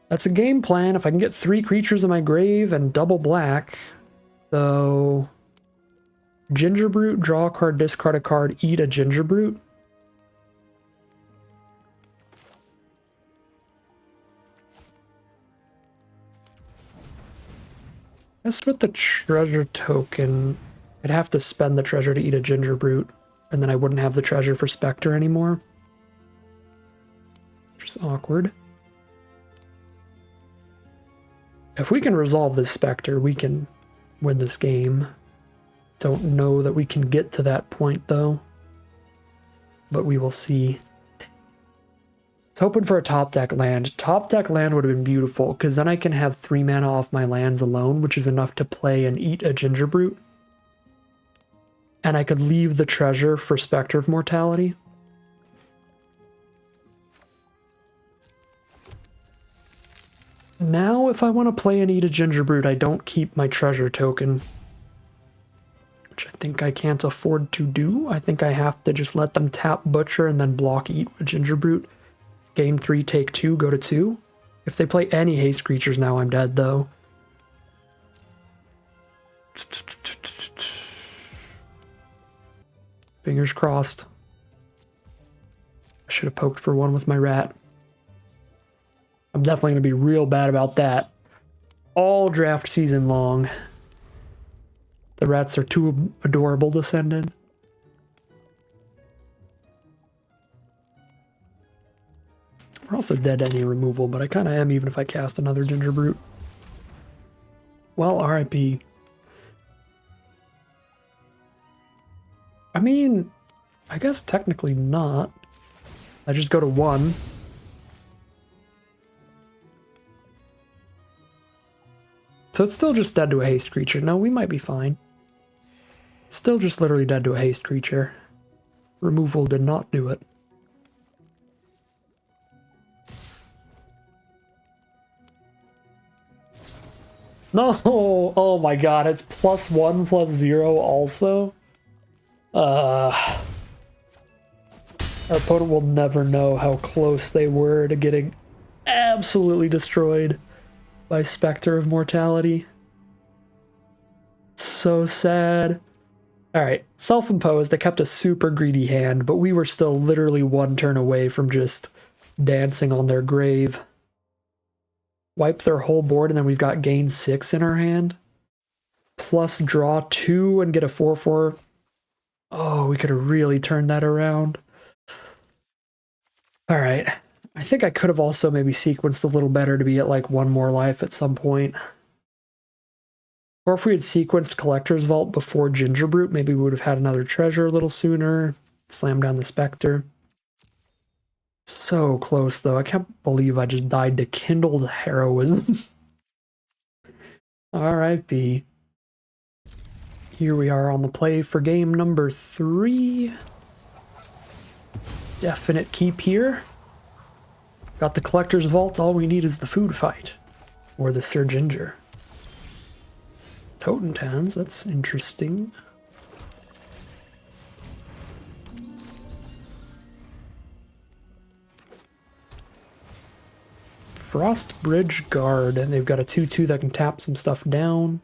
That's a game plan. If I can get 3 creatures in my grave and double black, so... Ginger Brute, draw a card, discard a card, eat a Ginger Brute. Guess with the treasure token, I'd have to spend the treasure to eat a Ginger Brute, and then I wouldn't have the treasure for Spectre anymore. Which is awkward. If we can resolve this Spectre, we can win this game. Don't know that we can get to that point, though. But we will see. was hoping for a top deck land. Top deck land would have been beautiful, because then I can have 3 mana off my lands alone, which is enough to play and eat a Ginger Brute. And I could leave the treasure for Spectre of Mortality. Now, if I want to play and eat a Ginger Brute, I don't keep my treasure token, which I think I can't afford to do. I think I have to just let them tap Butcher and then block eat with Ginger Brute. Gain 3, take 2, go to 2. If they play any haste creatures now, I'm dead, though. Fingers crossed. I should have poked for 1 with my rat. I'm definitely going to be real bad about that. All draft season long. The rats are too adorable to send in. We're also dead to any removal, but I kind of am even if I cast another Ginger Brute. Well, RIP. I mean, I guess technically not. I just go to 1. So it's still just dead to a haste creature. No, we might be fine. Still just literally dead to a haste creature. Removal did not do it. No! Oh my god, it's +1/+0 also? Our opponent will never know how close they were to getting absolutely destroyed by Spectre of Mortality. So sad. Alright, self-imposed. I kept a super greedy hand, but we were still literally 1 turn away from just dancing on their grave. Wipe their whole board, and then we've got gain 6 in our hand. Plus draw 2 and get a 4/4. Oh, we could have really turned that around. Alright. I think I could have also maybe sequenced a little better to be at like 1 more life at some point. Or if we had sequenced Collector's Vault before Ginger Brute, maybe we would have had another treasure a little sooner. Slam down the Spectre. So close, though. I can't believe I just died to kindled heroism. R.I.P. Here we are on the play for game number 3. Definite keep here. Got the Collector's Vault, all we need is the food fight. Or the Sir Ginger. Totentans, that's interesting. Frost Bridge Guard, and they've got a 2/2 that can tap some stuff down.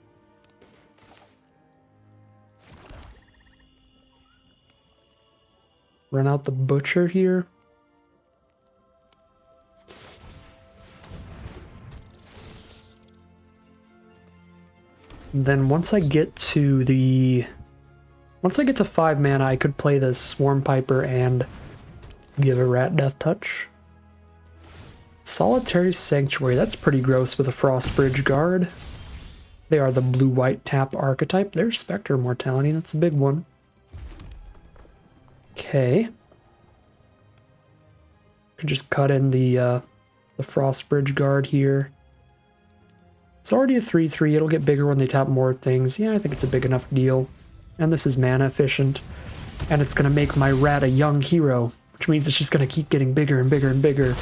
Run out the Butcher here. And then once I get to 5 mana, I could play the Swarm Piper and give a rat Death Touch. Solitary Sanctuary, that's pretty gross with a Frost Bridge Guard. They are the blue-white tap archetype. There's Spectre Mortality, that's a big one. Okay. Could just cut in the Frost Bridge Guard here. It's already a 3/3, it'll get bigger when they tap more things. Yeah, I think it's a big enough deal. And this is mana efficient. And it's going to make my rat a young hero, which means it's just going to keep getting bigger and bigger and bigger,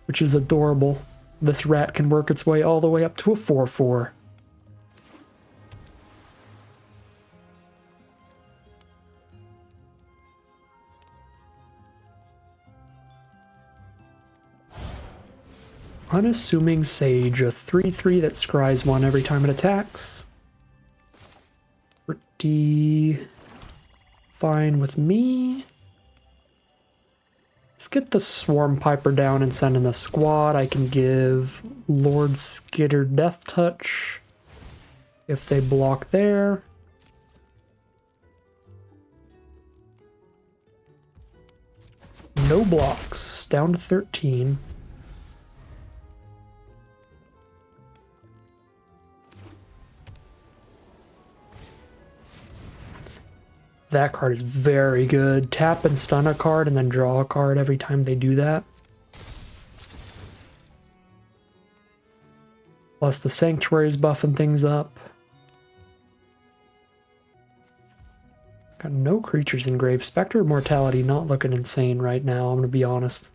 which is adorable. This rat can work its way all the way up to a 4/4. Unassuming Sage, a 3/3 that scries 1 every time it attacks. Pretty fine with me. Let's get the Swarm Piper down and send in the squad. I can give Lord Skitter Death Touch if they block there. No blocks, down to 13. That card is very good. Tap and stun a card and then draw a card every time they do that. Plus the Sanctuary's buffing things up. Got no creatures in Grave. Spectre of Mortality not looking insane right now, I'm gonna be honest.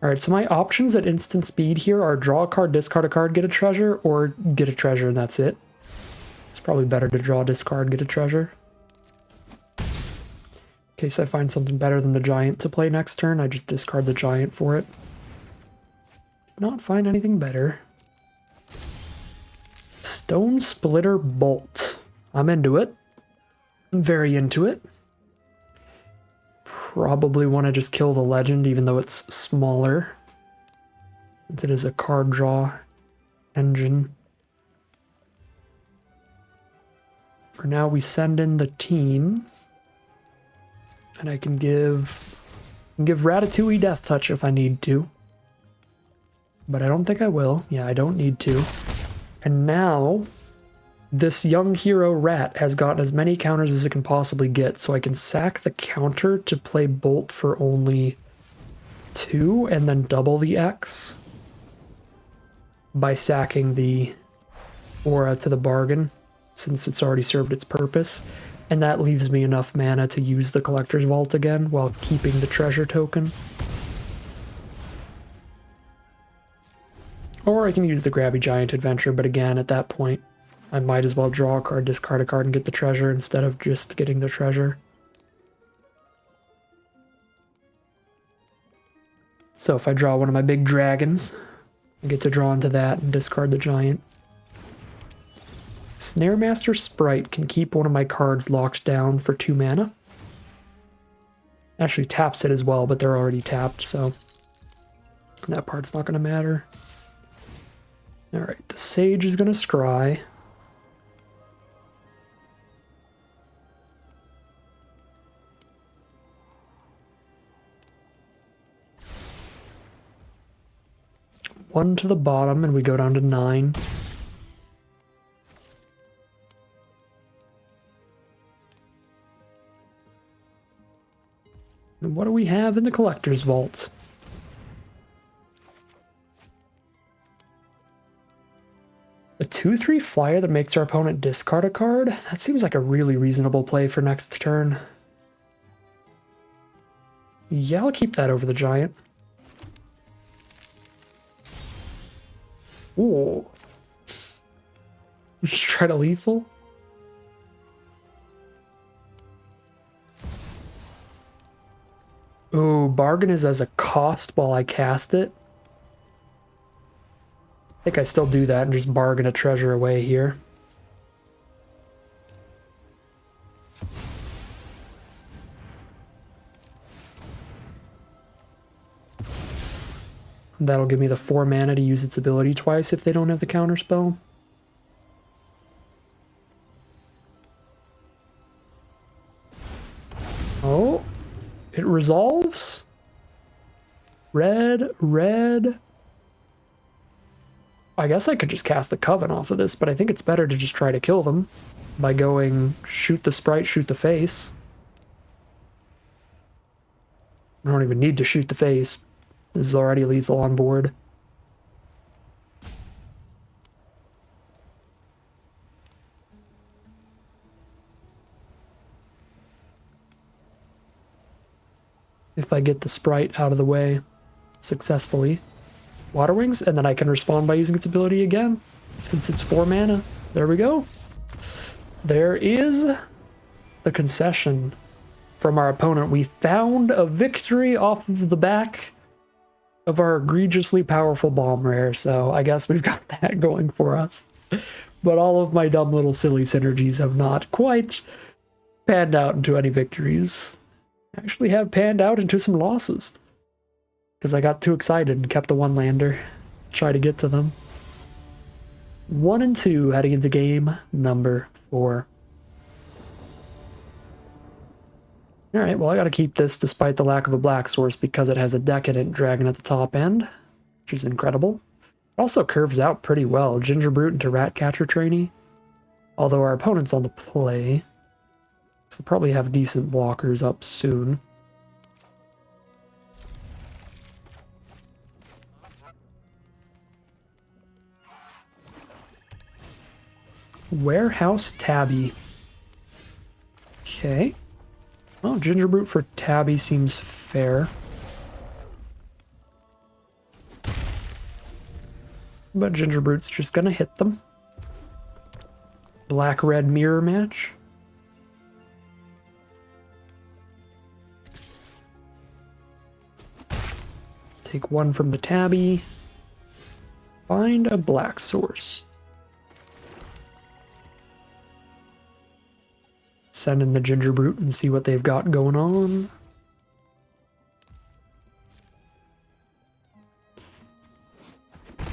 Alright, so my options at instant speed here are draw a card, discard a card, get a treasure, or get a treasure and that's it. It's probably better to draw, discard, get a treasure. In case I find something better than the giant to play next turn, I just discard the giant for it. Did not find anything better. Stone Splitter Bolt. I'm into it. I'm very into it. Probably want to just kill the legend, even though it's smaller, since it is a card draw engine. For now, we send in the team, and I can give Ratatouille Death Touch if I need to, but I don't think I will. Yeah, I don't need to. And now, this young hero rat has gotten as many counters as it can possibly get, so I can sack the counter to play Bolt for only 2 and then double the X by sacking the Aura to the bargain, since it's already served its purpose. And that leaves me enough mana to use the Collector's Vault again while keeping the treasure token. Or I can use the Grabby Giant Adventure, but again, at that point, I might as well draw a card, discard a card, and get the treasure instead of just getting the treasure. So if I draw one of my big dragons, I get to draw into that and discard the giant. Snaremaster Sprite can keep one of my cards locked down for 2 mana. Actually taps it as well, but they're already tapped, so that part's not going to matter. Alright, the Sage is going to scry. One to the bottom, and we go down to 9. And what do we have in the Collector's Vault? A 2/3 flyer that makes our opponent discard a card? That seems like a really reasonable play for next turn. Yeah, I'll keep that over the giant. Ooh. Just try to lethal? Ooh, bargain is as a cost while I cast it. I think I still do that and just bargain a treasure away here. That'll give me the 4 mana to use its ability twice if they don't have the counter spell. Oh, it resolves. Red, red. I guess I could just cast the Coven off of this, but I think it's better to just try to kill them by going shoot the sprite, shoot the face. I don't even need to shoot the face. This is already lethal on board. If I get the sprite out of the way successfully. Water Wings, and then I can respond by using its ability again, since it's 4 mana. There we go. There is the concession from our opponent. We found a victory off of the back of our egregiously powerful bomb rare, so I guess we've got that going for us. But all of my dumb little silly synergies have not quite panned out into any victories. Actually have panned out into some losses, because I got too excited and kept the 1-lander. Try to get to them. 1 and 2 heading into game number 4. Alright, well I gotta keep this despite the lack of a black source because it has a Decadent Dragon at the top end, which is incredible. It also curves out pretty well, Ginger Brute into Ratcatcher Trainee. Although our opponent's on the play, so probably have decent blockers up soon. Warehouse Tabby. Okay. Well, Gingerbrute for Tabby seems fair. But Gingerbrute's just gonna hit them. Black-red mirror match. Take one from the Tabby. Find a black source. Send in the Gingerbrute and see what they've got going on. I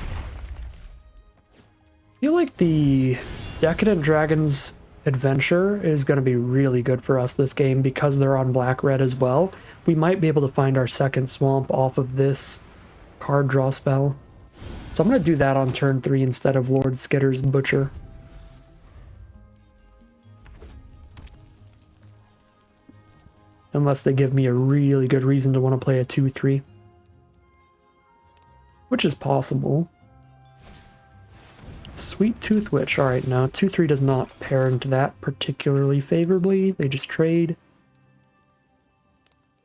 feel like the Decadent Dragons Adventure is going to be really good for us this game because they're on black-red as well. We might be able to find our second swamp off of this card draw spell. So I'm going to do that on turn 3 instead of Lord Skitter's Butcher. Unless they give me a really good reason to want to play a 2-3. Which is possible. Sweet Tooth Witch. Alright, now 2-3 does not pair into that particularly favorably. They just trade.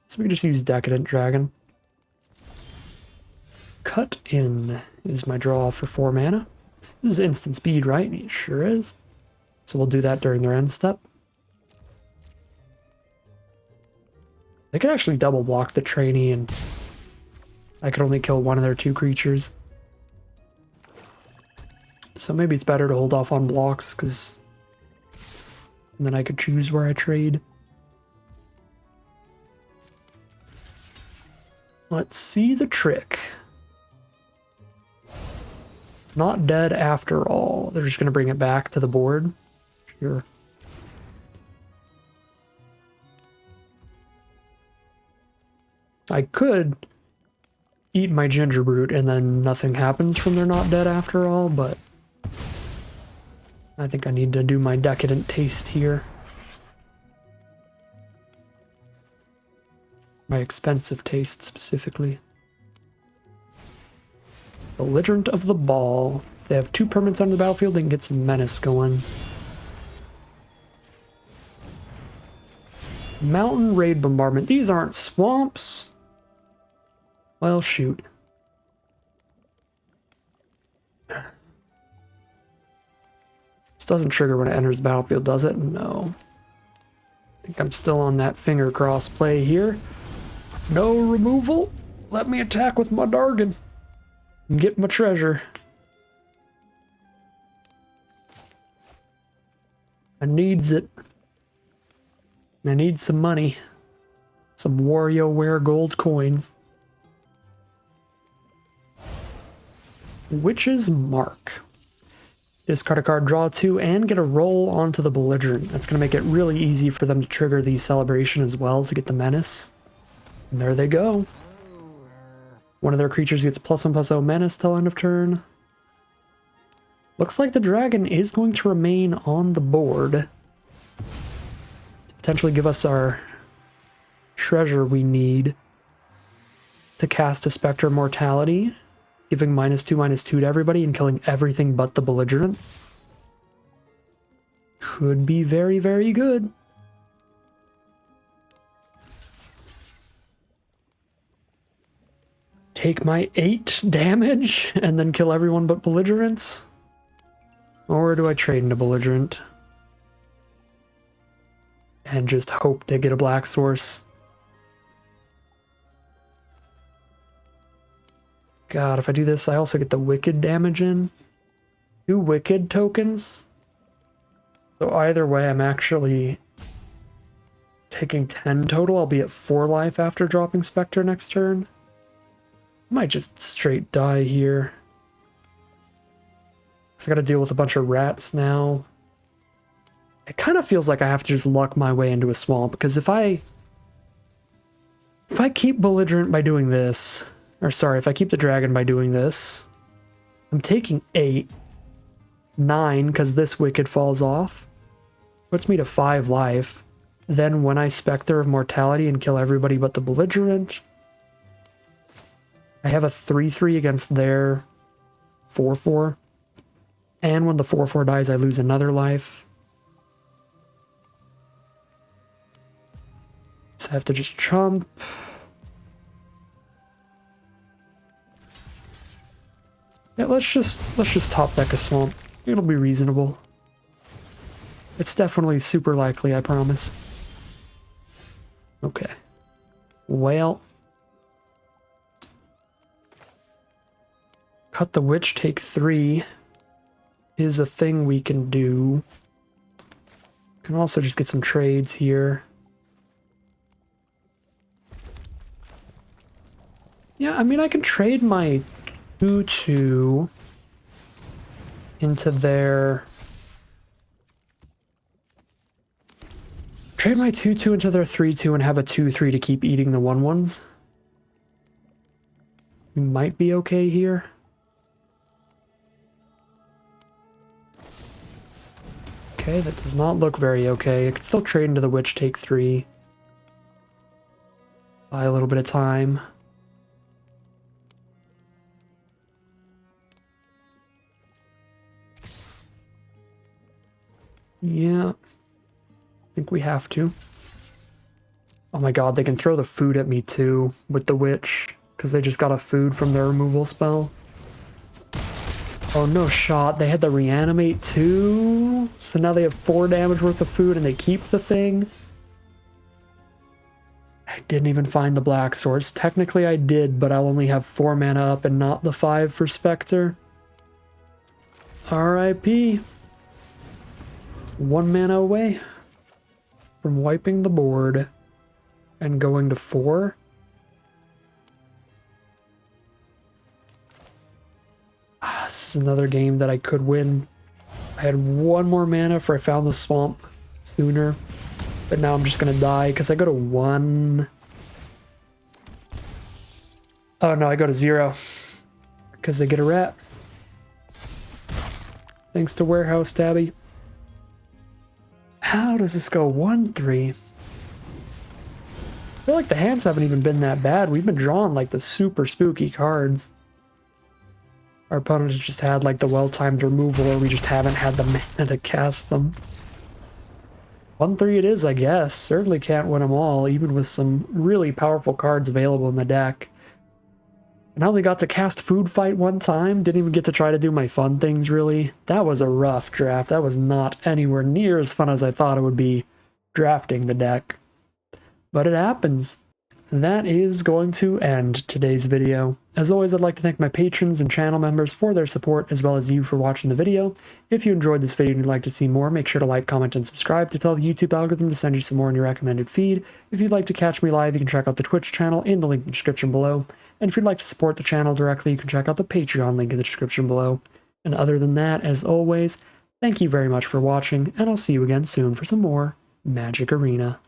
So we just use Decadent Dragon. Cut In is my draw for 4 mana. This is instant speed, right? It sure is. So we'll do that during their end step. They could actually double block the trainee and I could only kill one of their 2 creatures. So maybe it's better to hold off on blocks because then I could choose where I trade. Let's see the trick. Not dead after all. They're just going to bring it back to the board. Sure. I could eat my Gingerbrute and then nothing happens from they're not dead after all, but I think I need to do my decadent taste here. My expensive taste, specifically. Belligerent of the Ball. If they have 2 permanents on the battlefield, they can get some menace going. Mountain Raid Bombardment. These aren't swamps. Well, shoot. This doesn't trigger when it enters the battlefield, does it? No. I think I'm still on that finger cross play here. No removal. Let me attack with my Dargon and get my treasure. I needs it. I need some money. Some WarioWare gold coins. Witch's Mark. Discard a card, draw 2, and get a roll onto the Belligerent. That's going to make it really easy for them to trigger the Celebration as well to get the Menace. And there they go. One of their creatures gets +1/+0 Menace till end of turn. Looks like the dragon is going to remain on the board. To potentially give us our treasure we need to cast a Spectre of Mortality. Giving -2/-2 to everybody and killing everything but the Belligerent. Could be very, very good. Take my 8 damage and then kill everyone but Belligerents? Or do I trade into Belligerent? And just hope to get a black source? God, if I do this, I also get the Wicked damage in. 2 Wicked tokens. So either way, I'm actually taking 10 total. I'll be at 4 life after dropping Spectre next turn. I might just straight die here. So I gotta deal with a bunch of rats now. It kind of feels like I have to just luck my way into a swamp, because if I keep Belligerent by doing this, or sorry, if I keep the dragon by doing this, I'm taking 8, 9, because this Wicked falls off. Puts me to 5 life. Then when I Spectre of Mortality and kill everybody but the Belligerent, I have a 3/3 against their 4/4. And when the 4/4 dies, I lose another life. So I have to just chomp. Yeah, let's just top deck a swamp. It'll be reasonable. It's definitely super likely, I promise. Okay. Well. Cut the Witch, take 3 is a thing we can do. Can also just get some trades here. Yeah, I mean, I can trade my 2/2 into their... Trade my 2/2 into their 3/2 and have a 2/3 to keep eating the 1/1s. We might be okay here. Okay, that does not look very okay. I could still trade into the Witch, take 3. Buy a little bit of time. Yeah. I think we have to. Oh my god, they can throw the food at me too with the Witch, because they just got a food from their removal spell. Oh, no shot. They had to reanimate too? So now they have 4 damage worth of food and they keep the thing? I didn't even find the black swords. Technically I did, but I'll only have 4 mana up and not the 5 for Spectre. RIP. 1 mana away from wiping the board and going to 4. This is another game that I could win. I had 1 more mana if I found the swamp sooner, but now I'm just gonna die because I go to 1. Oh no, I go to 0 because they get a rat. Thanks to Warehouse Tabby. How does this go? 1/3. I feel like the hands haven't even been that bad. We've been drawing like the super spooky cards. Our opponents just had like the well-timed removal, or we just haven't had the mana to cast them. 1/3 it is, I guess. Certainly can't win them all, even with some really powerful cards available in the deck. And I only got to cast Food Fight 1 time, didn't even get to try to do my fun things, really. That was a rough draft. That was not anywhere near as fun as I thought it would be drafting the deck. But it happens. That is going to end today's video. As always, I'd like to thank my patrons and channel members for their support, as well as you for watching the video. If you enjoyed this video and you'd like to see more, make sure to like, comment, and subscribe to tell the YouTube algorithm to send you some more in your recommended feed. If you'd like to catch me live, you can check out the Twitch channel in the link in the description below. And if you'd like to support the channel directly, you can check out the Patreon link in the description below. And other than that, as always, thank you very much for watching, and I'll see you again soon for some more Magic Arena.